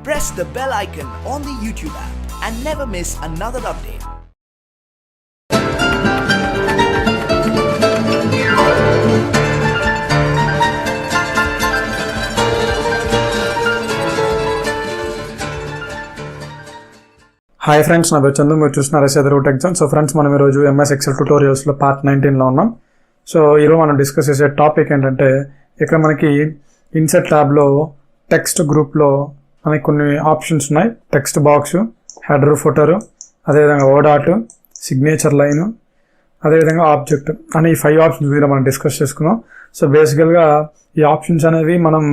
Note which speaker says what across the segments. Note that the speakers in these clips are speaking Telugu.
Speaker 1: press the bell icon on the YouTube app and never miss another update.
Speaker 2: Hi friends, నా పేరు చందు. మీరు చూస్తున్నారు Telugu Text Group. So friends, మనం ఈరోజు MS Excel ట్యూటోరియల్స్లో పార్ట్ 19లో ఉన్నాం. సో ఈరోజు మనం డిస్కస్ చేసే టాపిక్ ఏంటంటే, ఇక్కడ మనకి ఇన్సర్ట్ ట్యాబ్లో టెక్స్ట్ గ్రూప్లో మనకి కొన్ని ఆప్షన్స్ ఉన్నాయి. టెక్స్ట్ బాక్స్, హెడర్, ఫుటర్, అదేవిధంగా ఓడాట్, సిగ్నేచర్ లైన్, అదేవిధంగా ఆబ్జెక్ట్ అని ఈ 5 ఆప్షన్స్ మీద మనం డిస్కస్ చేసుకున్నాం. సో బేసికల్గా ఈ ఆప్షన్స్ అనేవి మనం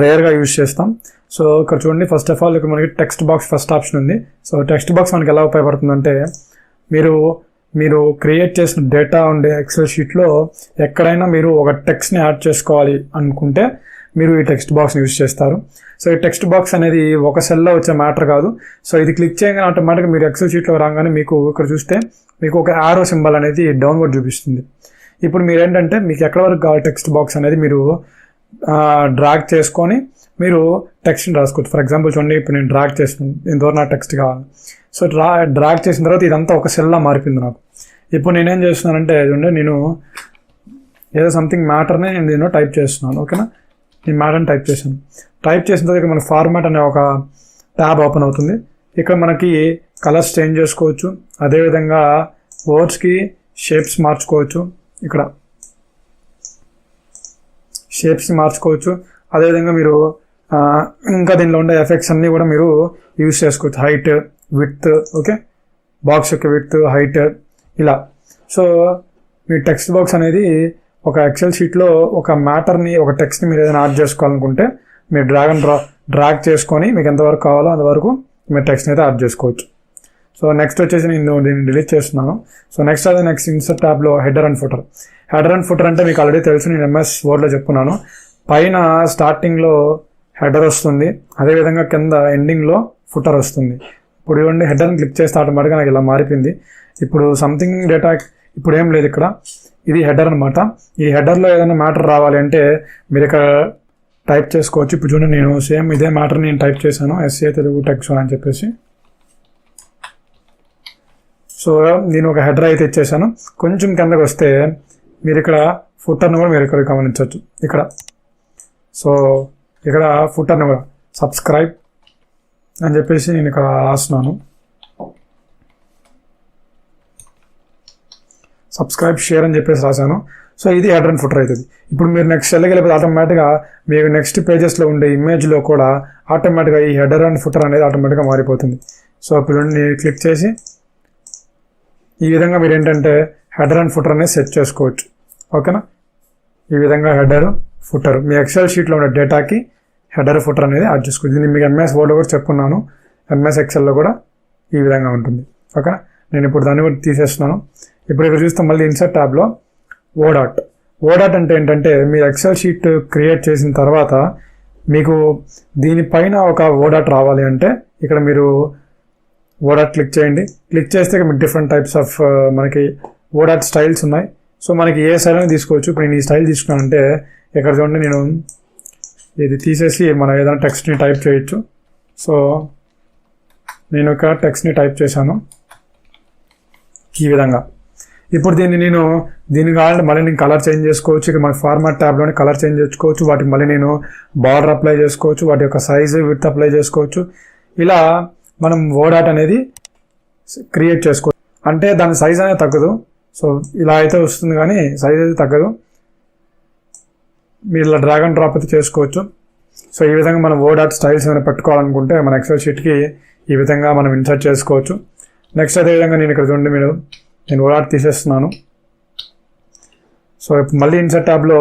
Speaker 2: రేర్గా యూజ్ చేస్తాం. సో ఇక్కడ చూడండి, ఫస్ట్ ఆఫ్ ఆల్ ఇక్కడ మనకి టెక్స్ట్ బాక్స్ ఫస్ట్ ఆప్షన్ ఉంది. సో టెక్స్ట్ బాక్స్ మనకి ఎలా ఉపయోగపడుతుందంటే, మీరు క్రియేట్ చేసిన డేటా ఉండే ఎక్సెల్ షీట్లో ఎక్కడైనా మీరు ఒక టెక్స్ట్ని యాడ్ చేసుకోవాలి అనుకుంటే మీరు ఈ టెక్స్ట్ బాక్స్ని యూజ్ చేస్తారు. సో ఈ టెక్స్ట్ బాక్స్ అనేది ఒక సెల్లో వచ్చే మ్యాటర్ కాదు. సో ఇది క్లిక్ చేయగానే ఆటోమేటిక్గా మీరు ఎక్సెల్ షీట్లో రాగానే మీకు ఇక్కడ చూస్తే మీకు ఒక యారో సింబల్ అనేది డౌన్వర్డ్ చూపిస్తుంది. ఇప్పుడు మీరు ఏంటంటే, మీకు ఎక్కడ వరకు కావాలి టెక్స్ట్ బాక్స్ అనేది మీరు డ్రాగ్ చేసుకొని మీరు టెక్స్ట్ని రాసుకోవచ్చు. ఫర్ ఎగ్జాంపుల్ చూడండి, ఇప్పుడు నేను డ్రాగ్ చేస్తున్నాను, ఇంతవరకు నా టెక్స్ట్ కావాలి. సో డ్రాగ్ చేసిన తర్వాత ఇదంతా ఒక సెల్లా మారిపోయింది నాకు. ఇప్పుడు నేనేం చేస్తున్నానంటే, చూడండి, నేను ఏదో సంథింగ్ మ్యాటర్ని నేను టైప్ చేస్తున్నాను. ఓకేనా, నేను మ్యాటర్ని టైప్ చేశాను. టైప్ చేసిన తర్వాత ఇక్కడ మన ఫార్మాట్ అనే ఒక ట్యాబ్ ఓపెన్ అవుతుంది. ఇక్కడ మనకి కలర్స్ చేంజ్ చేసుకోవచ్చు, అదేవిధంగా వర్డ్స్కి షేప్స్ మార్చుకోవచ్చు. ఇక్కడ షేప్స్ మార్చుకోవచ్చు. అదేవిధంగా మీరు ఇంకా దీనిలో ఉండే ఎఫెక్ట్స్ అన్నీ కూడా మీరు యూజ్ చేసుకోవచ్చు. హైట్, విడ్త్, ఓకే, బాక్స్ యొక్క విడ్త్, హైట్, ఇలా. సో మీ టెక్స్ట్ బాక్స్ అనేది ఒక ఎక్సెల్ షీట్లో ఒక మ్యాటర్ని, ఒక టెక్స్ట్ని మీరు ఏదైనా యాడ్ చేసుకోవాలనుకుంటే మీరు డ్రాగ్ చేసుకొని మీకు ఎంతవరకు కావాలో అంతవరకు మీరు టెక్స్ట్ని అయితే యాడ్ చేసుకోవచ్చు. సో నెక్స్ట్ వచ్చేసి నేను దీన్ని డిలీట్ చేస్తున్నాను. సో నెక్స్ట్ ఇన్సర్ట్ ట్యాబ్లో header and footer. Header and footer అంటే మీకు ఆల్రెడీ తెలుసు, నేను MS వర్డ్లో చెప్పుకున్నాను. పైన స్టార్టింగ్లో హెడర్ వస్తుంది, అదేవిధంగా కింద ఎండింగ్లో ఫుటర్ వస్తుంది. ఇప్పుడు ఇవ్వండి, హెడర్ని క్లిక్ చేస్తే ఆటోమేటిక్గా నాకు ఇలా మారిపోయింది. ఇప్పుడు సంథింగ్ డేటా ఇప్పుడు ఏం లేదు, ఇక్కడ ఇది హెడర్ అనమాట. ఈ హెడర్లో ఏదైనా మ్యాటర్ రావాలి అంటే మీరు ఇక్కడ టైప్ చేసుకోవచ్చు. ఇప్పుడు చూడండి, నేను సేమ్ ఇదే మ్యాటర్ నేను టైప్ చేశాను, SA తెలుగు టెక్స్ట్ అని చెప్పేసి. సో నేను ఒక హెడర్ అయితే ఇచ్చేసాను. కొంచెం కిందకు వస్తే మీరు ఇక్కడ ఫుటర్ను కూడా మీరు ఇక్కడ గమనించవచ్చు. ఇక్కడ సో ఇక్కడ ఫుటర్ను కూడా సబ్స్క్రైబ్ అని చెప్పేసి నేను ఇక్కడ రాస్తున్నాను. సబ్స్క్రైబ్, షేర్ అని చెప్పేసి రాశాను. సో ఇది హెడర్ అండ్ ఫుటర్ అవుతుంది. ఇప్పుడు మీరు నెక్స్ట్ సెల్కి వెళ్ళిపోతే ఆటోమేటిక్గా మీరు నెక్స్ట్ పేజెస్లో ఉండే ఇమేజ్లో కూడా ఆటోమేటిక్గా ఈ హెడర్ అండ్ ఫుటర్ అనేది ఆటోమేటిక్గా మారిపోతుంది. సో ఇప్పుడు క్లిక్ చేసి ఈ విధంగా మీరు ఏంటంటే హెడర్ అండ్ ఫుటర్ అనేది సెట్ చేసుకోవచ్చు. ఓకేనా, ఈ విధంగా హెడర్, ఫుటర్ మీ ఎక్సెల్ షీట్లో ఉన్న డేటాకి హెడర్, ఫుటర్ అనేది యాడ్ చేసుకోవచ్చు. దీన్ని మీకు MS వర్డ్లో కూడా చెప్పుకున్నాను, MS ఎక్సెల్లో కూడా ఈ విధంగా ఉంటుంది. ఓకేనా, నేను ఇప్పుడు దాన్ని కూడా తీసేస్తున్నాను. ఇప్పుడు ఇక్కడ చూస్తే మళ్ళీ ఇన్సర్ట్ ట్యాబ్లో ఓడాట్. ఓడాట్ అంటే ఏంటంటే, మీ ఎక్సెల్ షీట్ క్రియేట్ చేసిన తర్వాత మీకు దీనిపైన ఒక ఓడాట్ రావాలి అంటే ఇక్కడ మీరు ఓడాట్ క్లిక్ చేయండి. క్లిక్ చేస్తే మీకు డిఫరెంట్ టైప్స్ ఆఫ్ మనకి ఓడాట్ స్టైల్స్ ఉన్నాయి. సో మనకి ఏ స్టైల్ అని తీసుకోవచ్చు. ఇప్పుడు నేను ఈ స్టైల్ తీసుకున్నానంటే ఇక్కడ చూడండి, నేను ఇది తీసేసి మనం ఏదైనా టెక్స్ట్ని టైప్ చేయొచ్చు. సో నేను ఇక్కడ టెక్స్ట్ని టైప్ చేశాను ఈ విధంగా. ఇప్పుడు దీన్ని కావాలంటే మళ్ళీ నేను కలర్ చేంజ్ చేసుకోవచ్చు. ఇక్కడ మన ఫార్మాట్ ట్యాబ్లోనే కలర్ చేంజ్ చేసుకోవచ్చు. వాటికి మళ్ళీ నేను బార్డర్ అప్లై చేసుకోవచ్చు, వాటి యొక్క సైజు, విడ్త్ అప్లై చేసుకోవచ్చు. ఇలా మనం ఓడాట్ అనేది క్రియేట్ చేసుకోవచ్చు. అంటే దాని సైజ్ అనేది తగ్గదు. సో ఇలా అయితే వస్తుంది కానీ సైజ్ అయితే తగ్గదు. మీరు ఇలా డ్రాగ్ అండ్ డ్రాప్ అయితే చేసుకోవచ్చు. సో ఈ విధంగా మనం ఓడాట్ స్టైల్స్ ఏమైనా పెట్టుకోవాలనుకుంటే మన ఎక్సెల్ షీట్కి ఈ విధంగా మనం ఇన్సర్ట్ చేసుకోవచ్చు. నెక్స్ట్ అదేవిధంగా నేను ఇక్కడ చూడండి, నేను ఓడాట్ తీసేస్తున్నాను. సో ఇప్పుడు మళ్ళీ ఇన్సర్ట్ ట్యాబ్లో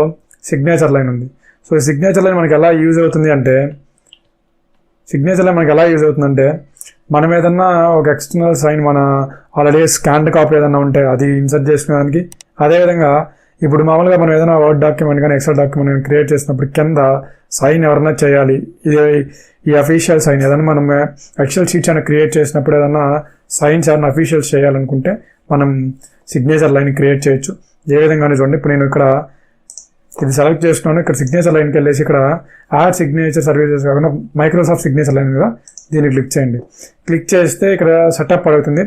Speaker 2: సిగ్నేచర్ లైన్ ఉంది. సో ఈ సిగ్నేచర్ లైన్ మనకి ఎలా యూజ్ అవుతుంది అంటే, మనం ఏదన్నా ఒక ఎక్స్టర్నల్ సైన్, మన ఆల్రెడీ స్కాన్డ్ కాపీ ఏదన్నా ఉంటే అది ఇన్సర్ట్ చేసుకునేదానికి. అదేవిధంగా ఇప్పుడు మామూలుగా మనం ఏదైనా వర్డ్ డాక్యుమెంట్ కానీ ఎక్సెల్ డాక్యుమెంట్ కానీ క్రియేట్ చేసినప్పుడు కింద సైన్ ఎవరైనా చేయాలి, ఈ అఫీషియల్ సైన్ ఏదైనా మనం ఎక్సెల్ షీట్స్ అయినా క్రియేట్ చేసినప్పుడు ఏదన్నా సైన్స్ ఏదైనా అఫీషియల్స్ చేయాలనుకుంటే మనం సిగ్నేచర్ లైన్ క్రియేట్ చేయొచ్చు. ఏ విధంగా చూడండి, ఇప్పుడు నేను ఇక్కడ ఇది సెలెక్ట్ చేసుకున్నాను. ఇక్కడ సిగ్నేచర్ లైన్కి వెళ్ళేసి ఇక్కడ యాడ్ సిగ్నేచర్ సర్వీసెస్ కాకుండా మైక్రోసాఫ్ట్ సిగ్నేచర్ లైన్ కదా, దీన్ని క్లిక్ చేయండి. క్లిక్ చేస్తే ఇక్కడ సెటప్ అడుగుతుంది.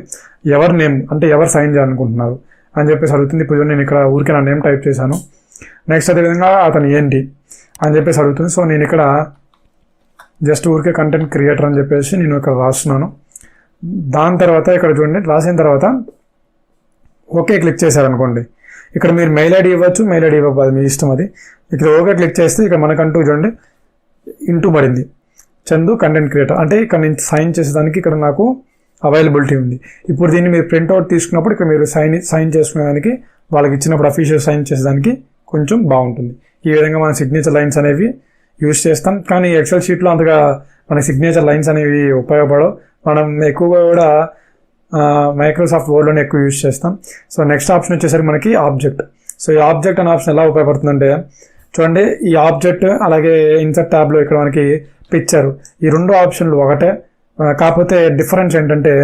Speaker 2: ఎవరి నేమ్ అంటే ఎవరు సైన్ చేయాలనుకుంటున్నారు అని చెప్పేసి అడుగుతుంది. ఇప్పుడు నేను ఇక్కడ ఊరికే నా నేమ్ టైప్ చేశాను. నెక్స్ట్ అదేవిధంగా అతను ఏంటి అని చెప్పేసి అడుగుతుంది. సో నేను ఇక్కడ జస్ట్ ఊరికే కంటెంట్ క్రియేటర్ అని చెప్పేసి నేను ఇక్కడ రాస్తున్నాను. దాని తర్వాత ఇక్కడ చూడండి, రాసిన తర్వాత ఓకే క్లిక్ చేశారనుకోండి, ఇక్కడ మీరు మెయిల్ ఐడి ఇవ్వచ్చు, మెయిల్ ఐడి ఇవ్వకపోదు మీ ఇష్టం. అది ఇక్కడ ఓకే క్లిక్ చేస్తే ఇక్కడ మనకంటూ చూడండి ఇంటూ పడింది చందు కంటెంట్ క్రియేటర్. అంటే ఇక్కడ నేను సైన్ చేసేదానికి ఇక్కడ నాకు అవైలబిలిటీ ఉంది. ఇప్పుడు దీన్ని మీరు ప్రింట్అవుట్ తీసుకున్నప్పుడు ఇక్కడ మీరు సైన్ చేసుకునేదానికి వాళ్ళకి ఇచ్చినప్పుడు అఫీషియల్ సైన్ చేసేదానికి కొంచెం బాగుంటుంది. ఈ విధంగా మన సిగ్నేచర్ లైన్స్ అనేవి యూజ్ చేస్తాం. కానీ ఎక్సెల్ షీట్లో అంతగా మన సిగ్నేచర్ లైన్స్ అనేవి ఉపయోగపడవు. మనం ఎక్కువగా కూడా మైక్రోసాఫ్ట్ వర్డ్లోనే ఎక్కువ యూజ్ చేస్తాం. సో నెక్స్ట్ ఆప్షన్ వచ్చేసరికి మనకి ఆబ్జెక్ట్. సో ఈ ఆబ్జెక్ట్ అనే ఆప్షన్ ఎలా ఉపయోగపడుతుందంటే చూడండి, ఈ ఆబ్జెక్ట్ అలాగే ఇన్సర్ట్ ట్యాబ్లో ఇక్కడ మనకి పిక్చర్, ఈ రెండు ఆప్షన్లు ఒకటే. కాకపోతే డిఫరెన్స్ ఏంటంటే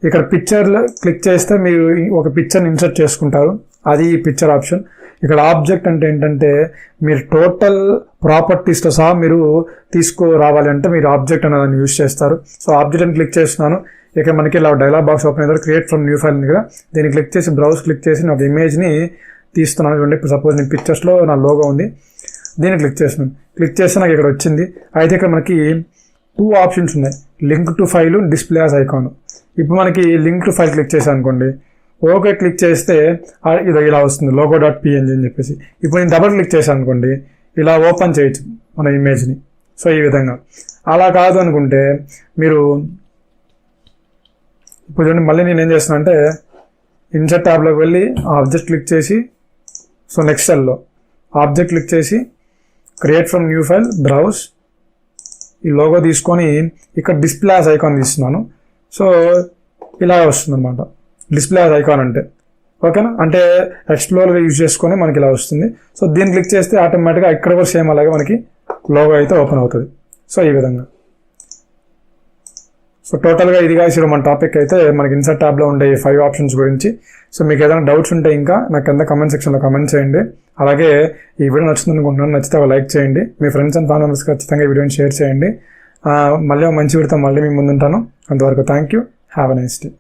Speaker 2: ఇక్కడ పిక్చర్లో క్లిక్ చేస్తే మీరు ఒక పిక్చర్ని ఇన్సర్ట్ చేసుకుంటారు, అది ఈ పిక్చర్ ఆప్షన్. ఇక్కడ ఆబ్జెక్ట్ అంటే ఏంటంటే మీరు టోటల్ ప్రాపర్టీస్తో సహా మీరు తీసుకురావాలి అంటే మీరు ఆబ్జెక్ట్ అనేదాన్ని యూజ్ చేస్తారు. సో ఆబ్జెక్ట్ అని క్లిక్ చేస్తున్నాను. ఇక్కడ మనకి ఇలా డైలాగ్ బాక్స్ ఓపెన్ అవుతారు, క్రియేట్ ఫ్రమ్ న్యూ ఫైల్ ఉంది కదా, దీన్ని క్లిక్ చేసి బ్రౌజ్ క్లిక్ చేసి నేను ఒక ఇమేజ్ని తీస్తున్నాను. చూడండి, ఇప్పుడు సపోజ్ నేను పిక్చర్స్లో నా లోగో ఉంది, దీన్ని క్లిక్ చేస్తున్నాను. క్లిక్ చేస్తే నాకు ఇక్కడ వచ్చింది. అయితే ఇక్కడ మనకి 2 ఆప్షన్స్ ఉన్నాయి, link to file, display as icon. ఇప్పుడు మనకి లింక్ టు ఫైల్ క్లిక్ చేశాను అనుకోండి, ఓకే క్లిక్ చేస్తే ఇది ఇలా వస్తుంది logo.png అని చెప్పేసి. ఇప్పుడు నేను డబుల్ క్లిక్ చేశాను అనుకోండి, ఇలా ఓపెన్ చేయొచ్చు మన ఇమేజ్ని. సో ఈ విధంగా. అలా కాదు అనుకుంటే మీరు ఇప్పుడు చూడండి, మళ్ళీ నేను ఏం చేస్తున్నా అంటే ఇన్సర్ట్ ట్యాబ్లోకి వెళ్ళి ఆబ్జెక్ట్ క్లిక్ చేసి, సో నెక్స్ట్ సెల్లో ఆబ్జెక్ట్ క్లిక్ చేసి create from new file, browse, ఈ లోగో తీసుకొని ఇక్కడ డిస్ప్లే యాజ్ ఐకాన్ తీస్తున్నాను. సో ఇలా వస్తుంది అనమాట డిస్ప్లే యాజ్ ఐకాన్ అంటే. ఓకేనా, అంటే ఎక్స్ప్లోర్గా యూజ్ చేసుకొని మనకి ఇలా వస్తుంది. సో దీన్ని క్లిక్ చేస్తే ఆటోమేటిక్గా ఇక్కడ కూడా సేమ్ అలాగే మనకి లోగో అయితే ఓపెన్ అవుతుంది. సో ఈ విధంగా. సో టోటల్గా ఇదిగా ఇప్పుడు మన టాపిక్ అయితే మనకి ఇన్సర్ట్ ట్యాబ్లో ఉండే 5 ఆప్షన్స్ గురించి. సో మీకు ఏదైనా డౌట్స్ ఉంటే ఇంకా నాకు కింద కమెంట్ సెక్షన్లో కమెంట్ చేయండి. అలాగే ఈ వీడియో నచ్చుతుంది అనుకుంటున్నాను, నచ్చితే లైక్ చేయండి. మీ ఫ్రెండ్స్ అండ్ ఫ్యామిలీ మెంబర్స్కి ఖచ్చితంగా ఈ వీడియోని షేర్ చేయండి. మళ్ళీ మంచి వీడియోతో మళ్ళీ మీ ముందుంటాను. అంతవరకు thank you. Have a nice day.